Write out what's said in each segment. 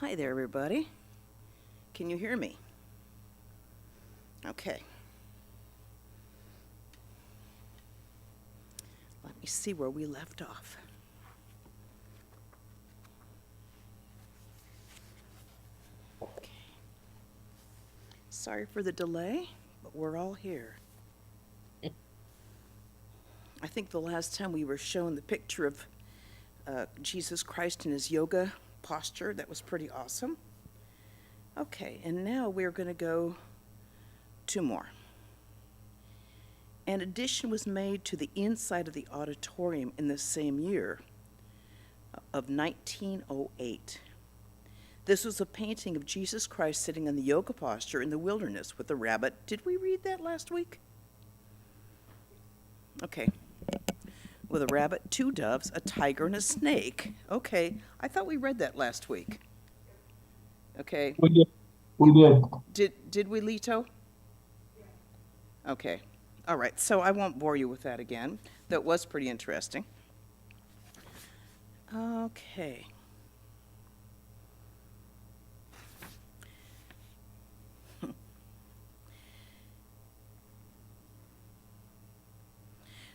Hi there, everybody. Can you hear me? Okay. Let me see where we left off. Okay. Sorry for the delay, but we're all here. I think the last time we were shown the picture of Jesus Christ in his yoga posture. That was pretty awesome. Okay, and now we're going to go two more. An addition was made to the inside of the auditorium in the same year of 1908. This was a painting of Jesus Christ sitting in the yoga posture in the wilderness with a rabbit. Did we read that last week? Okay. With a rabbit, two doves, a tiger, and a snake. Okay, I thought we read that last week. Okay. We did. We did. Did we, Lito? Okay. All right, so I won't bore you with that again. That was pretty interesting. Okay.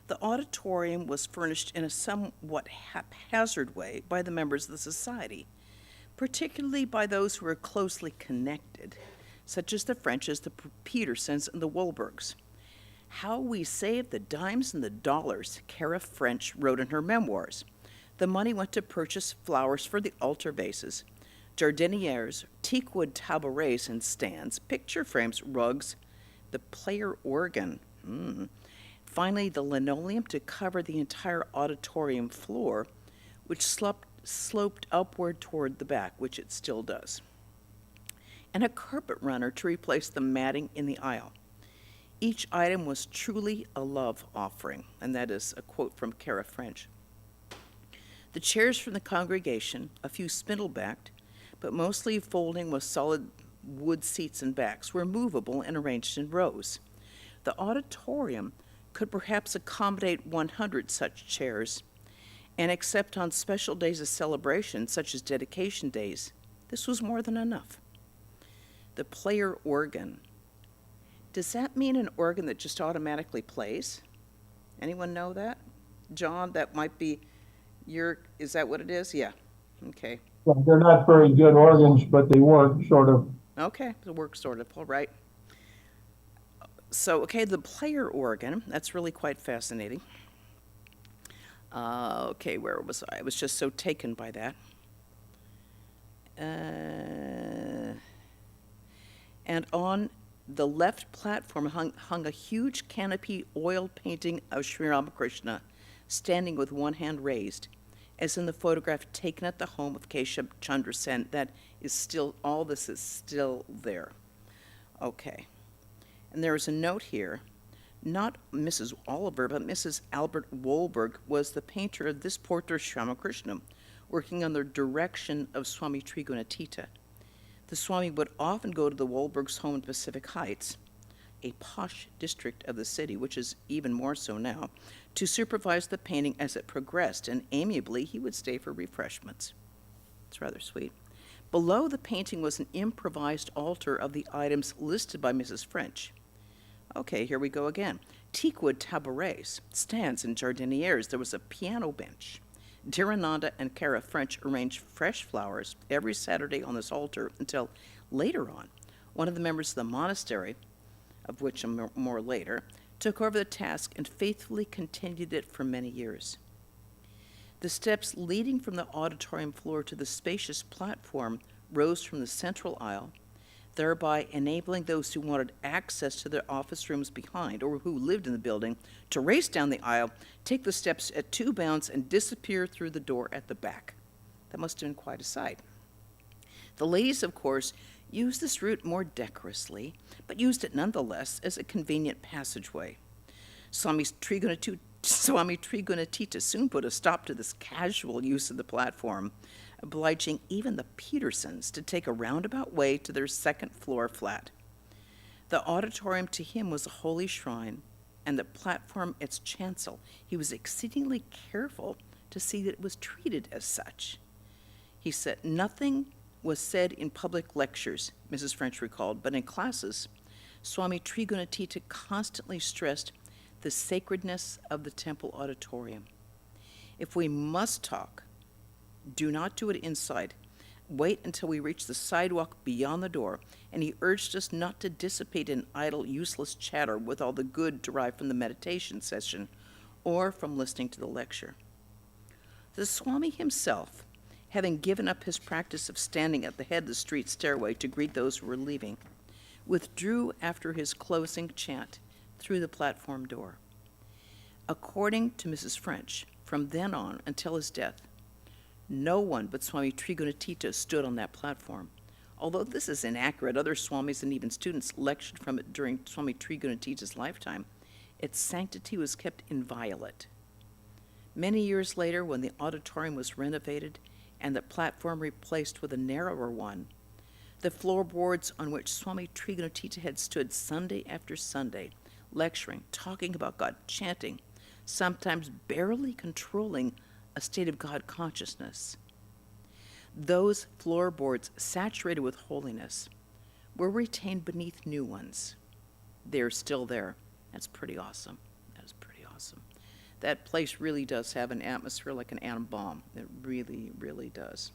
The auditorium was furnished in a somewhat haphazard way by the members of the society, particularly by those who were closely connected, such as the Frenches, the Petersons, and the Wolbergs. How we saved the dimes and the dollars, Cara French wrote in her memoirs. The money went to purchase flowers for the altar vases, jardinières, teakwood tabourets and stands, picture frames, rugs, the player organ. Finally, the linoleum to cover the entire auditorium floor, which sloped upward toward the back, which it still does, and a carpet runner to replace the matting in the aisle. Each item was truly a love offering, and that is a quote from Cara French. The chairs from the congregation, a few spindle-backed, but mostly folding with solid wood seats and backs, were movable and arranged in rows. The auditorium could perhaps accommodate 100 such chairs, and except on special days of celebration, such as dedication days, this was more than enough. The player organ. Does that mean an organ that just automatically plays? Anyone know that? John, that might be is that what it is? Yeah. Okay. Well, they're not very good organs, but they work, sort of. Okay, it works sort of, all right. So, okay, the player organ, that's really quite fascinating. Okay, where was I? I was just so taken by that. And on the left platform hung a huge canopy oil painting of Sri Ramakrishna, standing with one hand raised, as in the photograph taken at the home of Keshav Chandra Sen. That is still, all this is still there. Okay. And there is a note here, not Mrs. Oliver, but Mrs. Albert Wolberg was the painter of this portrait of Sri Ramakrishna, working under direction of Swami Trigunatita. The Swami would often go to the Wolbergs' home in Pacific Heights, a posh district of the city, which is even more so now, to supervise the painting as it progressed, and amiably he would stay for refreshments. It's rather sweet. Below the painting was an improvised altar of the items listed by Mrs. French. Okay, here we go again. Teakwood tabourets, stands, and jardinières. There was a piano bench. Dhirananda and Cara French arranged fresh flowers every Saturday on this altar until later on, one of the members of the monastery, of which more later, took over the task and faithfully continued it for many years. The steps leading from the auditorium floor to the spacious platform rose from the central aisle, thereby enabling those who wanted access to their office rooms behind or who lived in the building to race down the aisle, take the steps at 2 bounds, and disappear through the door at the back. That must have been quite a sight. The ladies, of course, used this route more decorously, but used it nonetheless as a convenient passageway. Swami Trigunatita soon put a stop to this casual use of the platform, obliging even the Petersons to take a roundabout way to their second-floor flat. The auditorium to him was a holy shrine, and the platform its chancel. He was exceedingly careful to see that it was treated as such. He said nothing was said in public lectures, Mrs. French recalled, but in classes, Swami Trigunatita constantly stressed the sacredness of the temple auditorium. If we must talk, do not do it inside. Wait until we reach the sidewalk beyond the door, and he urged us not to dissipate in idle, useless chatter with all the good derived from the meditation session or from listening to the lecture. The Swami himself, having given up his practice of standing at the head of the street stairway to greet those who were leaving, withdrew after his closing chant through the platform door. According to Mrs. French, from then on until his death, no one but Swami Trigunatita stood on that platform. Although this is inaccurate, other Swamis and even students lectured from it during Swami Trigunatita's lifetime, its sanctity was kept inviolate. Many years later, when the auditorium was renovated and the platform replaced with a narrower one, the floorboards on which Swami Trigunatita had stood Sunday after Sunday, lecturing, talking about God, chanting, sometimes barely controlling a state of God consciousness. Those floorboards, saturated with holiness, were retained beneath new ones. They're still there. That's pretty awesome. That is pretty awesome. That place really does have an atmosphere like an atom bomb. It really, really does.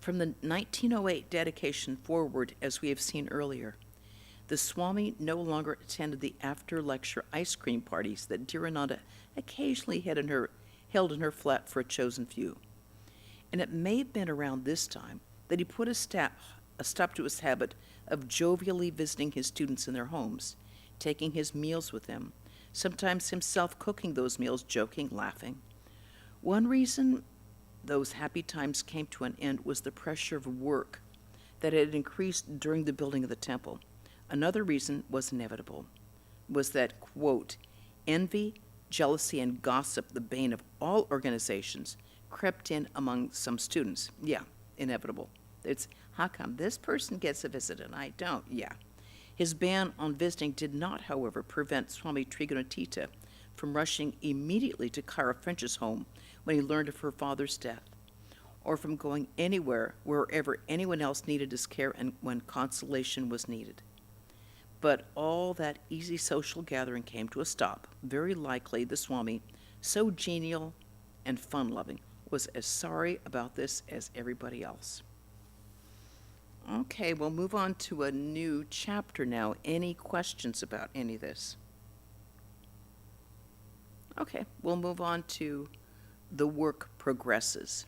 From the 1908 dedication forward, as we have seen earlier, the Swami no longer attended the after-lecture ice cream parties that Dhirananda occasionally held in her flat for a chosen few. And it may have been around this time that he put a stop to his habit of jovially visiting his students in their homes, taking his meals with them, sometimes himself cooking those meals, joking, laughing. One reason those happy times came to an end was the pressure of work that had increased during the building of the temple. Another reason was inevitable, was that, quote, envy, jealousy, and gossip, the bane of all organizations, crept in among some students. Yeah, inevitable. It's, how come this person gets a visit and I don't? Yeah. His ban on visiting did not, however, prevent Swami Trigunatita from rushing immediately to Cara French's home when he learned of her father's death, or from going anywhere, wherever anyone else needed his care and when consolation was needed. But all that easy social gathering came to a stop. Very likely the Swami, so genial and fun-loving, was as sorry about this as everybody else. Okay, we'll move on to a new chapter now. Any questions about any of this? Okay, we'll move on to the work progresses.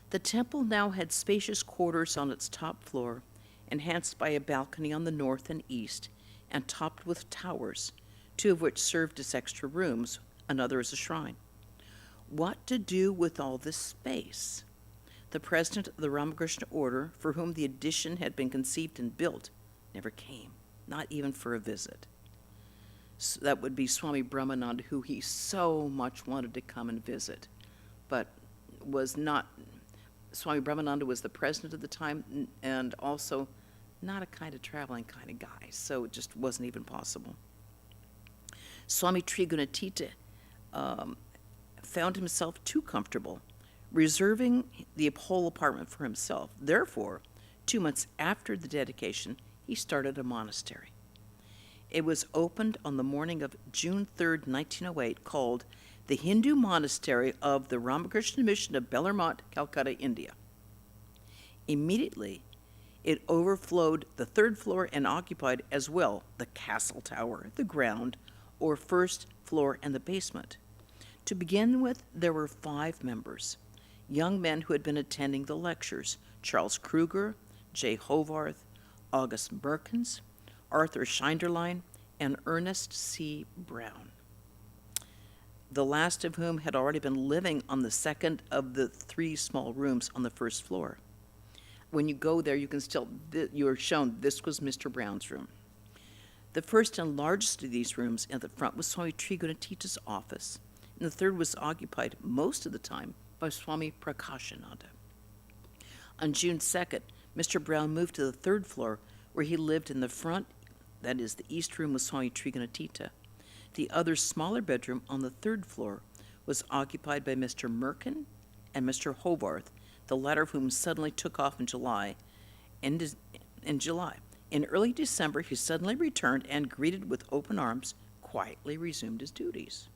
The temple now had spacious quarters on its top floor, enhanced by a balcony on the north and east, and topped with towers, two of which served as extra rooms, another as a shrine. What to do with all this space? The president of the Ramakrishna order, for whom the addition had been conceived and built, never came, not even for a visit. So that would be Swami Brahmananda, who he so much wanted to come and visit, but was not. Swami Brahmananda was the president at the time and also not a kind of traveling kind of guy, so it just wasn't even possible. Swami Trigunatita found himself too comfortable, reserving the whole apartment for himself. Therefore, 2 months after the dedication, he started a monastery. It was opened on the morning of June 3rd, 1908, called the Hindu Monastery of the Ramakrishna Mission of Bellarmont, Calcutta, India. Immediately, it overflowed the third floor and occupied as well the castle tower, the ground, or first floor, and the basement. To begin with, there were 5 members, young men who had been attending the lectures: Charles Kruger, J. Hovarth, August Merkins, Arthur Schinderlein, and Ernest C. Brown, the last of whom had already been living on the second of the 3 small rooms on the first floor. When you go there, you are shown this was Mr. Brown's room. The first and largest of these rooms at the front was Swami Trigunatita's office, and the third was occupied most of the time by Swami Prakashananda. On June 2nd, Mr. Brown moved to the 3rd floor, where he lived in the front, that is, the east room with Swami Trigunatita. The other smaller bedroom on the 3rd floor was occupied by Mr. Merkin and Mr. Hovarth, the latter of whom suddenly took off in July. In July. In early December, he suddenly returned and, greeted with open arms, quietly resumed his duties.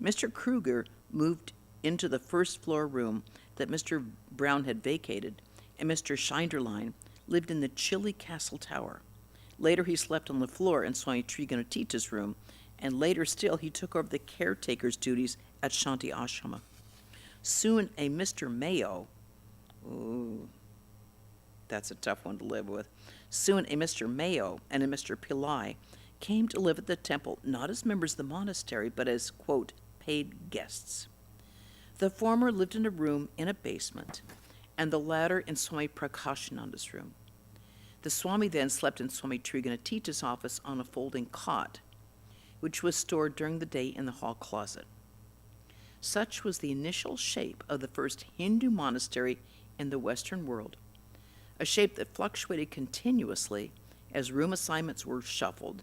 Mr. Kruger moved into the first-floor room that Mr. Brown had vacated, and Mr. Schneiderlein lived in the chilly castle tower. Later, he slept on the floor in Swami Trigunatita's room, and later still, he took over the caretaker's duties at Shanti Ashrama. Soon, a Mr. Mayo, ooh, that's a tough one to live with. Soon, a Mr. Mayo and a Mr. Pillai came to live at the temple, not as members of the monastery, but as, quote, paid guests. The former lived in a room in a basement, and the latter in Swami Prakashananda's room. The Swami then slept in Swami Trigunatita's office on a folding cot, which was stored during the day in the hall closet. Such was the initial shape of the first Hindu monastery in the Western world, a shape that fluctuated continuously as room assignments were shuffled,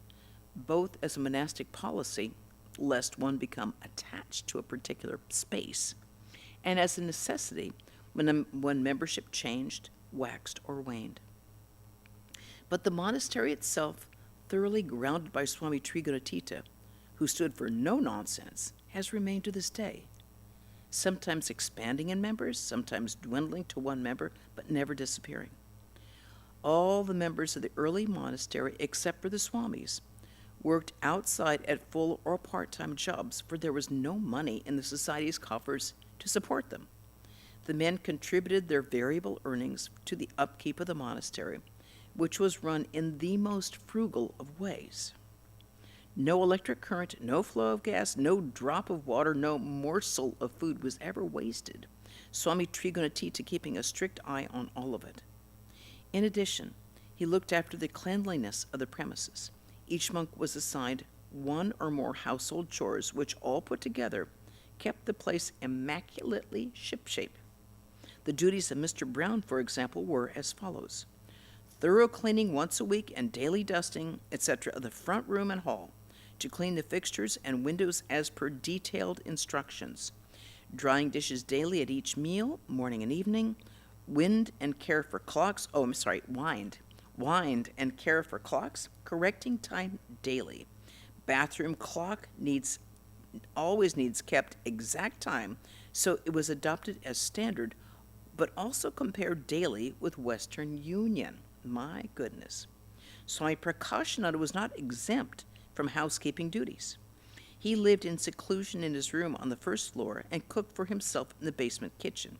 both as a monastic policy, lest one become attached to a particular space, and as a necessity when membership changed, waxed, or waned. But the monastery itself, thoroughly grounded by Swami Trigunatita, who stood for no nonsense, has remained to this day, sometimes expanding in members, sometimes dwindling to one member, but never disappearing. All the members of the early monastery, except for the Swamis, worked outside at full or part-time jobs, for there was no money in the society's coffers to support them. The men contributed their variable earnings to the upkeep of the monastery, which was run in the most frugal of ways. No electric current, no flow of gas, no drop of water, no morsel of food was ever wasted, Swami Trigunatita keeping a strict eye on all of it. In addition, he looked after the cleanliness of the premises. Each monk was assigned one or more household chores, which all put together kept the place immaculately shipshape. The duties of Mr. Brown, for example, were as follows: thorough cleaning once a week and daily dusting, etc., of the front room and hall, to clean the fixtures and windows as per detailed instructions, drying dishes daily at each meal, morning and evening, wind and care for clocks, wind and care for clocks, correcting time daily. Bathroom clock always needs kept exact time, so it was adopted as standard, but also compared daily with Western Union. My goodness. Swami Prakashananda was not exempt from housekeeping duties. He lived in seclusion in his room on the first floor and cooked for himself in the basement kitchen.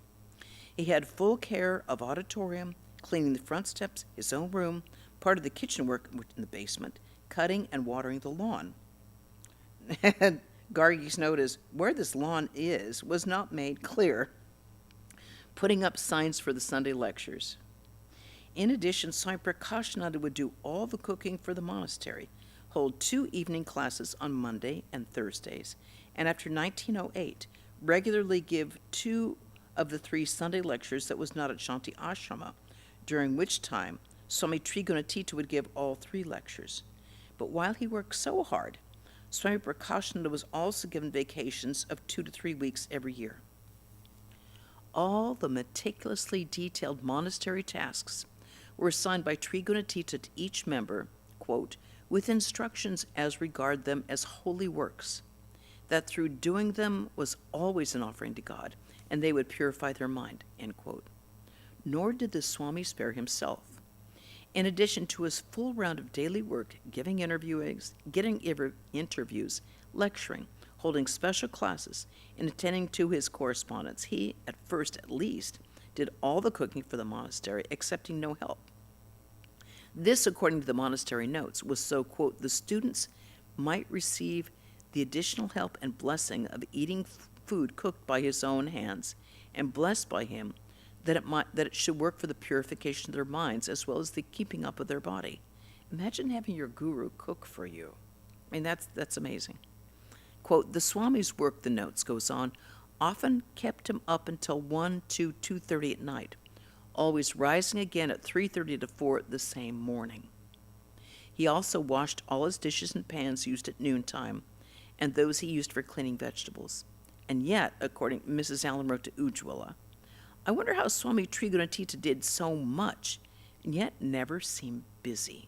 He had full care of auditorium, cleaning the front steps, his own room, part of the kitchen work in the basement, cutting and watering the lawn. Gargi's note is, where this lawn was not made clear, putting up signs for the Sunday lectures. In addition, Swami Prakashananda would do all the cooking for the monastery, hold 2 evening classes on Monday and Thursdays, and after 1908, regularly give 2 of the 3 Sunday lectures that was not at Shanti Ashrama, during which time Swami Trigunatita would give all 3 lectures. But while he worked so hard, Swami Prakashananda was also given vacations of 2 to 3 weeks every year. All the meticulously detailed monastery tasks were assigned by Trigunatita to each member, quote, with instructions as regard them as holy works, that through doing them was always an offering to God, and they would purify their mind, end quote. Nor did the Swami spare himself. In addition to his full round of daily work, getting interviews, lecturing, holding special classes, and attending to his correspondence, he, at first at least, did all the cooking for the monastery, accepting no help. This, according to the monastery notes, was so, quote, the students might receive the additional help and blessing of eating food cooked by his own hands and blessed by him, that it should work for the purification of their minds as well as the keeping up of their body. Imagine having your guru cook for you. I mean, that's amazing. Quote, the Swami's work, the notes goes on, often kept him up until 1 to 2:30 at night, always rising again at 3:30 to 4 the same morning. He also washed all his dishes and pans used at noontime, and those he used for cleaning vegetables. And yet, according Mrs. Allen wrote to Ujjwala, I wonder how Swami Trigunatita did so much and yet never seemed busy.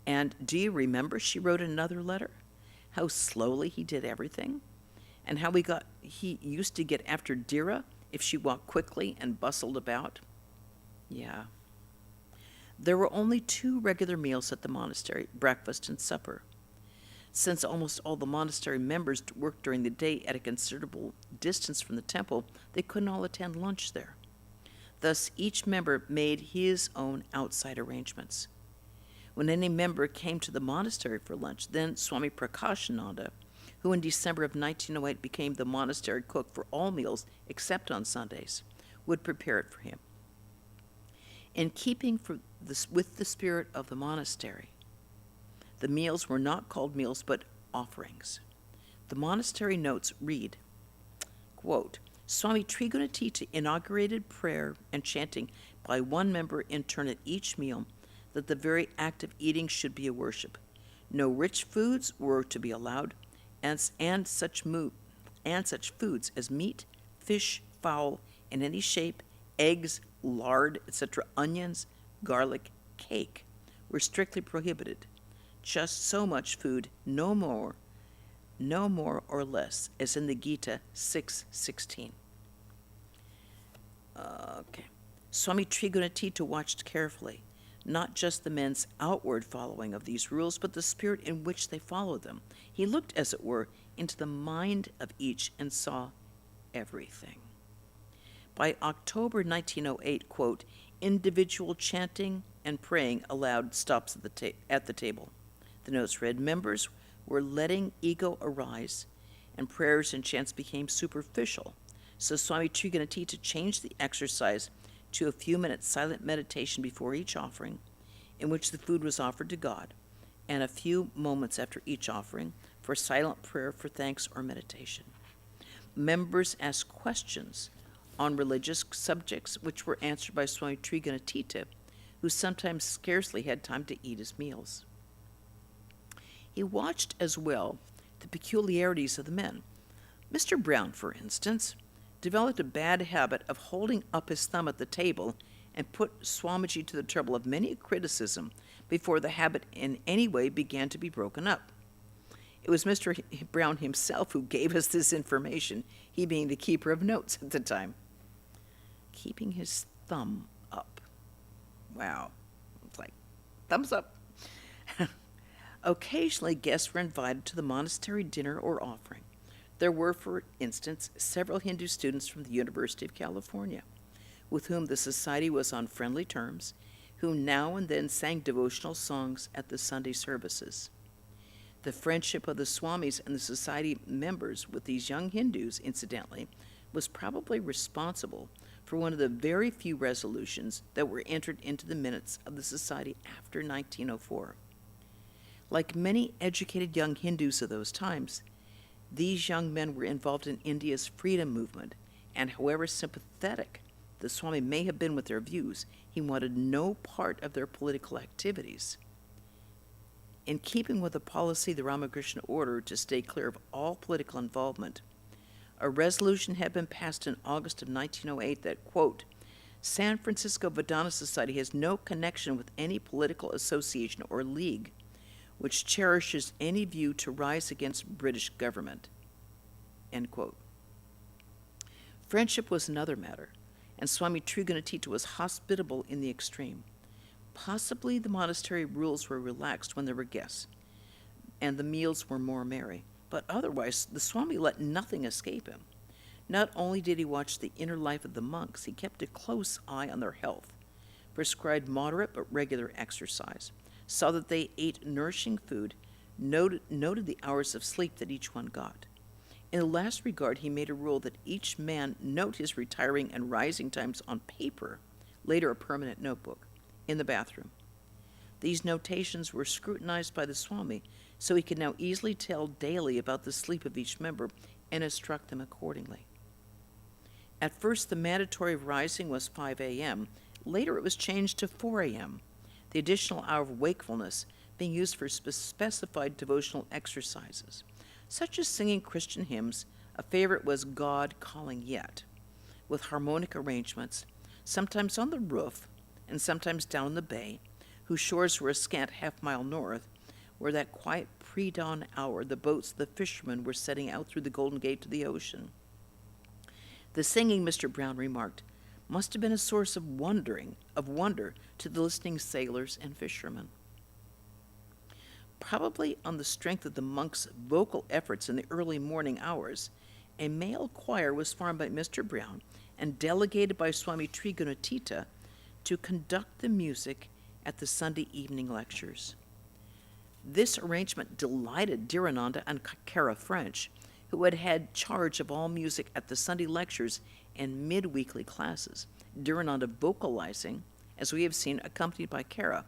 And do you remember she wrote another letter? How slowly he did everything? And how he used to get after Dira if she walked quickly and bustled about? Yeah. There were only 2 regular meals at the monastery, breakfast and supper. Since almost all the monastery members worked during the day at a considerable distance from the temple, they couldn't all attend lunch there. Thus, each member made his own outside arrangements. When any member came to the monastery for lunch, then Swami Prakashananda, who in December of 1908 became the monastery cook for all meals except on Sundays, would prepare it for him. In keeping with the spirit of the monastery, the meals were not called meals but offerings. The monastery notes read, quote, Swami Trigunatita inaugurated prayer and chanting by one member in turn at each meal, that the very act of eating should be a worship. No rich foods were to be allowed, and such foods as meat, fish, fowl, in any shape, eggs, lard, etc., onions, garlic, cake, were strictly prohibited. Just so much food, no more or less, as in the Gita 6:16. Okay. Swami Trigunatita watched carefully, not just the men's outward following of these rules, but the spirit in which they followed them. He looked, as it were, into the mind of each and saw everything. By October 1908, quote, individual chanting and praying allowed stops at the table. The notes read, members were letting ego arise, and prayers and chants became superficial. So Swami Trigunatita changed the exercise to a few minutes silent meditation before each offering, in which the food was offered to God, and a few moments after each offering for silent prayer for thanks or meditation. Members asked questions on religious subjects, which were answered by Swami Trigunatita, who sometimes scarcely had time to eat his meals. He watched as well the peculiarities of the men. Mr. Brown, for instance, developed a bad habit of holding up his thumb at the table and put Swamiji to the trouble of many criticism before the habit in any way began to be broken up. It was Mr. Brown himself who gave us this information, he being the keeper of notes at the time. Keeping his thumb up. Wow. It's like, thumbs up. Occasionally, guests were invited to the monastery dinner or offering. There were, for instance, several Hindu students from the University of California, with whom the society was on friendly terms, who now and then sang devotional songs at the Sunday services. The friendship of the Swamis and the society members with these young Hindus, incidentally, was probably responsible for one of the very few resolutions that were entered into the minutes of the society after 1904. Like many educated young Hindus of those times, these young men were involved in India's freedom movement, and however sympathetic the Swami may have been with their views, he wanted no part of their political activities. In keeping with the policy of the Ramakrishna order to stay clear of all political involvement, a resolution had been passed in August of 1908 that, quote, San Francisco Vedanta Society has no connection with any political association or league which cherishes any view to rise against British government, end quote. Friendship was another matter, and Swami Trigunatita was hospitable in the extreme. Possibly the monastery rules were relaxed when there were guests, and the meals were more merry, but otherwise the Swami let nothing escape him. Not only did he watch the inner life of the monks, he kept a close eye on their health, prescribed moderate but regular exercise, saw that they ate nourishing food, noted the hours of sleep that each one got. In the last regard, he made a rule that each man note his retiring and rising times on paper, later a permanent notebook, in the bathroom. These notations were scrutinized by the Swami, so he could now easily tell daily about the sleep of each member and instruct them accordingly. At first, the mandatory rising was 5 a.m. Later, it was changed to 4 a.m., the additional hour of wakefulness being used for specified devotional exercises, such as singing Christian hymns. A favorite was God Calling Yet. with harmonic arrangements, sometimes on the roof and sometimes down in the bay, whose shores were a scant half-mile north, where that quiet pre-dawn hour the boats of the fishermen were setting out through the Golden Gate to the ocean. The singing, Mr. Brown remarked, must have been a source of wonder to the listening sailors and fishermen. Probably on the strength of the monks' vocal efforts in the early morning hours, a male choir was formed by Mr. Brown and delegated by Swami Trigunatita to conduct the music at the Sunday evening lectures. This arrangement delighted Dhirananda and Kara French, who had had charge of all music at the Sunday lectures and mid-weekly classes, Dhirananda vocalizing, as we have seen, accompanied by Kara.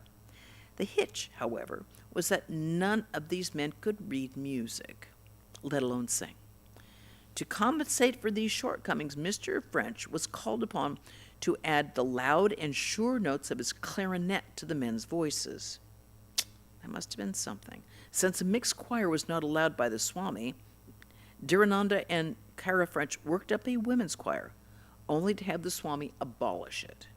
The hitch, however, was that none of these men could read music, let alone sing. To compensate for these shortcomings, Mr. French was called upon to add the loud and sure notes of his clarinet to the men's voices. That must have been something. Since a mixed choir was not allowed by the Swami, Dhirananda and Kara French worked up a women's choir, only to have the Swami abolish it.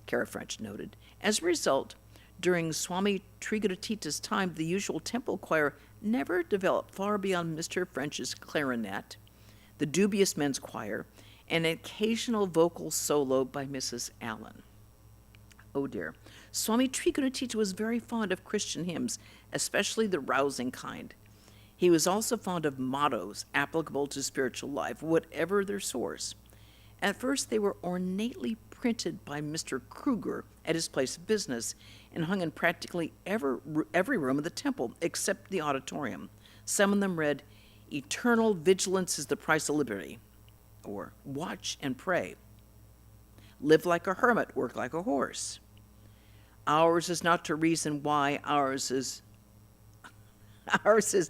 Kara French noted, as a result, during Swami Trigunatita's time, the usual temple choir never developed far beyond Mr. French's clarinet, the dubious men's choir, and an occasional vocal solo by Mrs. Allen. Oh dear. Swami Trigunatita was very fond of Christian hymns, especially the rousing kind. He was also fond of mottos applicable to spiritual life, whatever their source. At first, they were ornately printed by Mr. Kruger at his place of business and hung in practically every room of the temple except the auditorium. Some of them read, "Eternal vigilance is the price of liberty," or "Watch and pray," "Live like a hermit, work like a horse," "Ours is not to reason why, ours is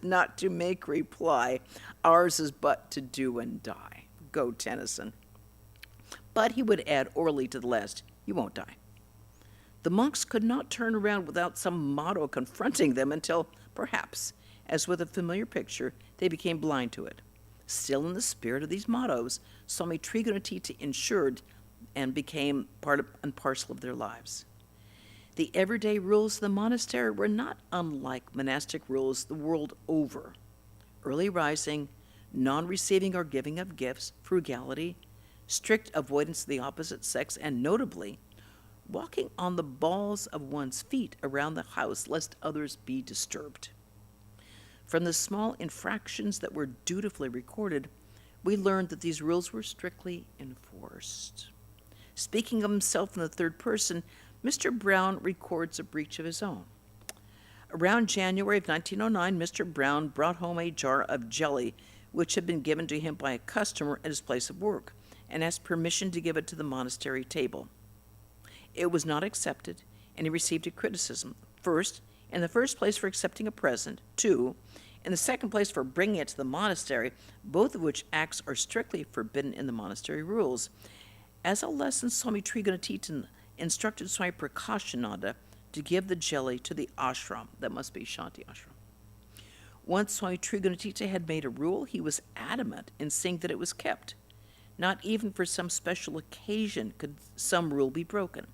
not to make reply, ours is but to do and die." Go Tennyson. But he would add orally to the last, "You won't die." The monks could not turn around without some motto confronting them until, perhaps, as with a familiar picture, they became blind to it. Still in the spirit of these mottos, Swami Trigunatita ensured and became part and parcel of their lives. The everyday rules of the monastery were not unlike monastic rules the world over. Early rising, non-receiving or giving of gifts, frugality, strict avoidance of the opposite sex, and notably, walking on the balls of one's feet around the house lest others be disturbed. From the small infractions that were dutifully recorded, we learned that these rules were strictly enforced. Speaking of himself in the third person, Mr. Brown records a breach of his own. Around January of 1909, Mr. Brown brought home a jar of jelly which had been given to him by a customer at his place of work, and asked permission to give it to the monastery table. It was not accepted, and he received a criticism. First, in the first place for accepting a present. Two, in the second place for bringing it to the monastery, both of which acts are strictly forbidden in the monastery rules. As a lesson, Swami Trigunatita instructed Swami Prakashananda to give the jelly to the ashram, that must be Shanti ashram. Once Swami Trigunatita had made a rule, he was adamant in seeing that it was kept. Not even for some special occasion could some rule be broken.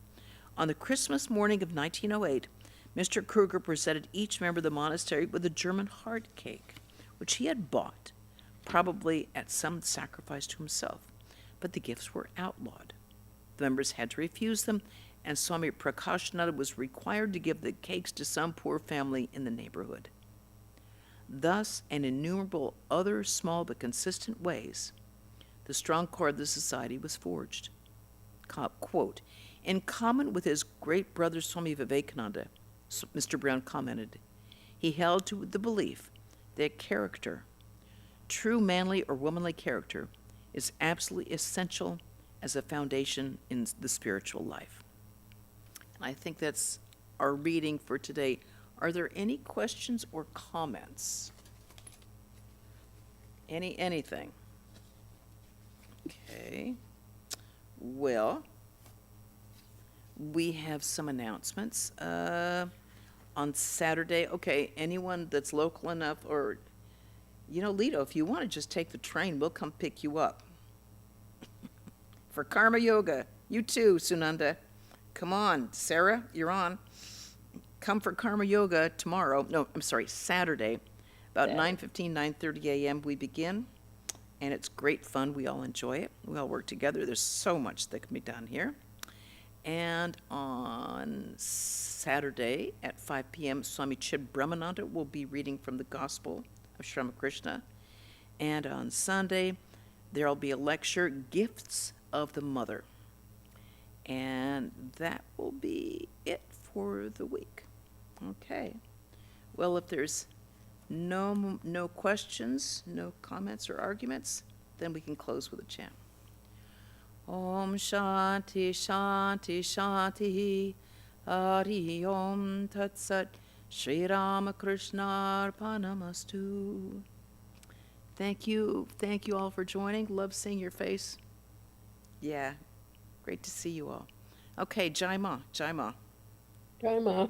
On the Christmas morning of 1908, Mr. Kruger presented each member of the monastery with a German hard cake, which he had bought, probably at some sacrifice to himself, but the gifts were outlawed. The members had to refuse them, and Swami Prakashananda was required to give the cakes to some poor family in the neighborhood. Thus, and innumerable other small but consistent ways, the strong core of the society was forged. Quote, in common with his great brother Swami Vivekananda, Mr. Brown commented, he held to the belief that character, true manly or womanly character, is absolutely essential as a foundation in the spiritual life. And I think that's our reading for today. Are there any questions or comments? Anything? Okay. Well, we have some announcements. On Saturday, okay, anyone that's local enough, or, Lito, if you want to just take the train, we'll come pick you up. for Karma Yoga. You too, Sunanda. Come on, Sarah, you're on. Come for Karma Yoga tomorrow. No, I'm sorry, Saturday. About 9:15, 9:30 a.m. we begin. And it's great fun. We all enjoy it. We all work together. There's so much that can be done here. And on Saturday at 5 p.m., Swami Trigunatita will be reading from the Gospel of Sri Ramakrishna. And on Sunday, there'll be a lecture, Gifts of the Mother. And that will be it for the week. Okay. Well, if there's no questions, no comments or arguments, then we can close with a chant. Om Shanti Shanti Shanti Hari Om Tat Sat Shri Ramakrishna Arpanamastu. Thank you all for joining. Love seeing your face. Yeah, great to see you all. Okay, Jai Ma, Jai Ma. Jai Ma.